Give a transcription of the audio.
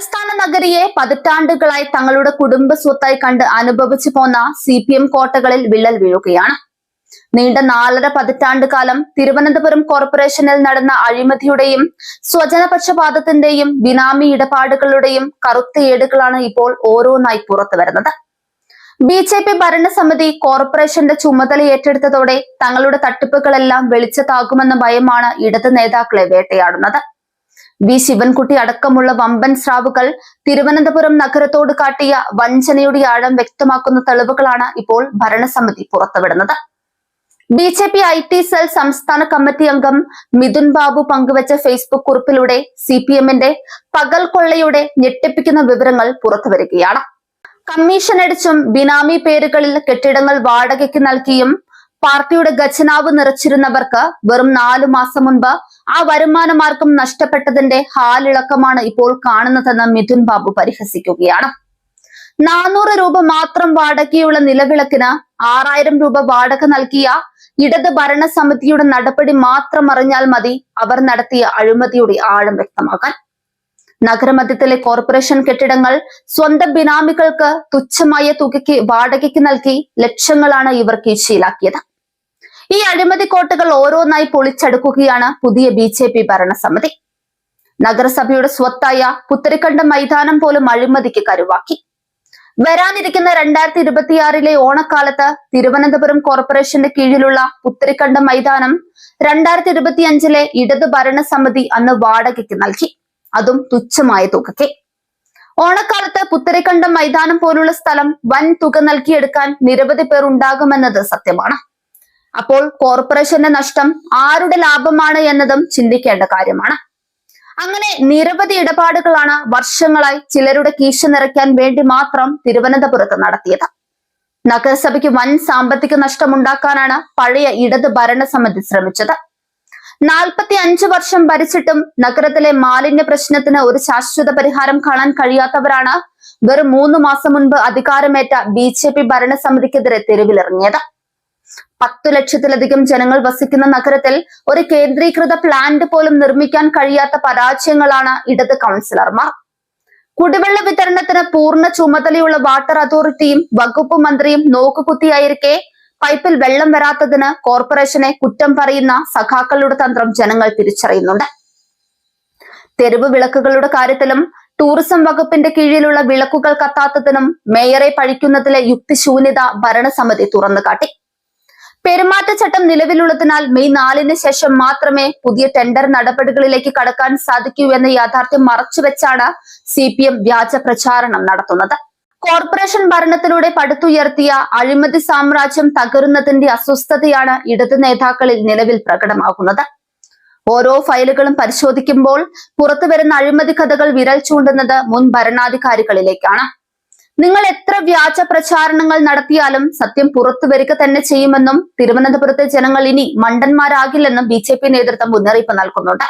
തലസ്ഥാന നഗരിയെ പതിറ്റാണ്ടുകളായി തങ്ങളുടെ കുടുംബ സ്വത്തായി കണ്ട് അനുഭവിച്ചു പോന്ന CPM കോട്ടകളിൽ വിള്ളൽ വീഴുകയാണ്. നീണ്ട 4.5 പതിറ്റാണ്ട് കാലം തിരുവനന്തപുരം കോർപ്പറേഷനിൽ നടന്ന അഴിമതിയുടെയും സ്വജനപക്ഷപാതത്തിന്റെയും ബിനാമി ഇടപാടുകളുടെയും കറുത്ത ഏടുകളാണ് ഇപ്പോൾ ഓരോന്നായി പുറത്തു വരുന്നത്. BJP ഭരണസമിതി കോർപ്പറേഷന്റെ ചുമതല ഏറ്റെടുത്തതോടെ തങ്ങളുടെ തട്ടിപ്പുകളെല്ലാം വെളിച്ചത്താകുമെന്ന ഭയമാണ് ഇടത് നേതാക്കളെ വേട്ടയാടുന്നത്. വി ശിവൻകുട്ടി അടക്കമുള്ള വമ്പൻ സ്രാവുകൾ തിരുവനന്തപുരം നഗരത്തോട് കാട്ടിയ വഞ്ചനയുടെ ആഴം വ്യക്തമാക്കുന്ന തെളിവുകളാണ് ഇപ്പോൾ ഭരണസമിതി പുറത്തുവിടുന്നത്. BJP IT സെൽ സംസ്ഥാന കമ്മിറ്റി അംഗം മിഥുൻ ബാബു പങ്കുവച്ച ഫേസ്ബുക്ക് കുറിപ്പിലൂടെ CPMന്റെ പകൽ കൊള്ളയുടെ ഞെട്ടിപ്പിക്കുന്ന വിവരങ്ങൾ പുറത്തുവരികയാണ്. കമ്മീഷൻ അടിച്ചും ബിനാമി പേരുകളിൽ കെട്ടിടങ്ങൾ വാടകയ്ക്ക് നൽകിയും പാർട്ടിയുടെ ഖജനാവ് നിറച്ചിരുന്നവർക്ക് വെറും 4 മാസം മുൻപ് ആ വരുമാന മാർഗം നഷ്ടപ്പെട്ടതിന്റെ ഹാലിളക്കമാണ് ഇപ്പോൾ കാണുന്നതെന്ന് മിഥുൻ ബാബു പരിഹസിക്കുകയാണ്. 400 രൂപ മാത്രം വാടകയുള്ള നിലവിളക്കിന് 6000 രൂപ വാടക നൽകിയ ഇടത് ഭരണസമിതിയുടെ നടപടി മാത്രം അറിഞ്ഞാൽ മതി അവർ നടത്തിയ അഴിമതിയുടെ ആഴം വ്യക്തമാക്കാൻ. നഗരമധ്യത്തിലെ കോർപ്പറേഷൻ കെട്ടിടങ്ങൾ സ്വന്തം ബിനാമികൾക്ക് തുച്ഛമായ തുകയ്ക്ക് വാടകയ്ക്ക് നൽകി ലക്ഷങ്ങളാണ് ഇവർ കീശയിലാക്കിയത്. ഈ അഴിമതി കോട്ടകൾ ഓരോന്നായി പൊളിച്ചടുക്കുകയാണ് പുതിയ BJP ഭരണസമിതി. നഗരസഭയുടെ സ്വത്തായ പുത്തരിക്കണ്ടം മൈതാനം പോലും അഴിമതിക്ക് കരുവാക്കി. വരാനിരിക്കുന്ന 2026 ഓണക്കാലത്ത് തിരുവനന്തപുരം കോർപ്പറേഷന്റെ കീഴിലുള്ള പുത്തരിക്കണ്ടം മൈതാനം 2025 ഇടത് ഭരണസമിതി അന്ന് വാടകയ്ക്ക് നൽകി, അതും തുച്ഛമായ തുകയ്ക്ക്. ഓണക്കാലത്ത് പുത്തരിക്കണ്ടം മൈതാനം പോലുള്ള സ്ഥലം വൻ തുക നൽകിയെടുക്കാൻ നിരവധി പേർ ഉണ്ടാകുമെന്നത് സത്യമാണ്. അപ്പോൾ കോർപ്പറേഷന്റെ നഷ്ടം ആരുടെ ലാഭമാണ് എന്നതും ചിന്തിക്കേണ്ട കാര്യമാണ്. അങ്ങനെ നിരവധി ഇടപാടുകളാണ് വർഷങ്ങളായി ചിലരുടെ കീശ നിറയ്ക്കാൻ വേണ്ടി മാത്രം തിരുവനന്തപുരത്ത് നടത്തിയത്. നഗരസഭയ്ക്ക് വൻ സാമ്പത്തിക നഷ്ടമുണ്ടാക്കാനാണ് പഴയ ഇടത് ഭരണസമിതി ശ്രമിച്ചത്. 45 വർഷം ഭരിച്ചിട്ടും നഗരത്തിലെ മാലിന്യ പ്രശ്നത്തിന് ഒരു ശാശ്വത പരിഹാരം കാണാൻ കഴിയാത്തവരാണ് വെറും 3 മാസം മുൻപ് അധികാരമേറ്റ BJP ഭരണസമിതിക്കെതിരെ തെരുവിലിറങ്ങിയത്. 10 ലക്ഷത്തിലധികം ജനങ്ങൾ വസിക്കുന്ന നഗരത്തിൽ ഒരു കേന്ദ്രീകൃത പ്ലാന്റ് പോലും നിർമ്മിക്കാൻ കഴിയാത്ത പരാജയങ്ങളാണ് ഇടത് കൗൺസിലർമാർ. കുടിവെള്ള വിതരണത്തിന് പൂർണ്ണ ചുമതലയുള്ള വാട്ടർ അതോറിറ്റിയും വകുപ്പ് മന്ത്രിയും നോക്കുകുത്തിയായിരിക്കെ പൈപ്പിൽ വെള്ളം വരാത്തതിന് കോർപ്പറേഷനെ കുറ്റം പറയുന്ന സഖാക്കളുടെ തന്ത്രം ജനങ്ങൾ തിരിച്ചറിയുന്നുണ്ട്. തെരുവ് വിളക്കുകളുടെ കാര്യത്തിലും ടൂറിസം വകുപ്പിന്റെ കീഴിലുള്ള വിളക്കുകൾ കത്താത്തതിനും മേയറെ പഴിക്കുന്നതിലെ യുക്തിശൂന്യത ഭരണസമിതി തുറന്നുകാട്ടി. പെരുമാറ്റച്ചട്ടം നിലവിലുള്ളതിനാൽ മെയ് 4 ശേഷം മാത്രമേ പുതിയ ടെൻഡർ നടപടികളിലേക്ക് കടക്കാൻ സാധിക്കൂ എന്ന യാഥാർത്ഥ്യം മറച്ചുവെച്ചാണ് CPM വ്യാജ പ്രചാരണം നടത്തുന്നത്. കോർപ്പറേഷൻ ഭരണത്തിലൂടെ പടുത്തുയർത്തിയ അഴിമതി സാമ്രാജ്യം തകരുന്നതിന്റെ അസ്വസ്ഥതയാണ് ഇടത് നേതാക്കളിൽ നിലവിൽ പ്രകടമാകുന്നത്. ഓരോ ഫയലുകളും പരിശോധിക്കുമ്പോൾ പുറത്തുവരുന്ന അഴിമതി കഥകൾ വിരൽ ചൂണ്ടുന്നത് മുൻ ഭരണാധികാരികളിലേക്കാണ്. നിങ്ങൾ എത്ര വ്യാജ പ്രചാരണങ്ങൾ നടത്തിയാലും സത്യം പുറത്തു വരിക തന്നെ ചെയ്യുമെന്നും തിരുവനന്തപുരത്തെ ജനങ്ങൾ ഇനി മണ്ടന്മാരാകില്ലെന്നും BJP നേതൃത്വം മുന്നറിയിപ്പ് നൽകുന്നുണ്ട്.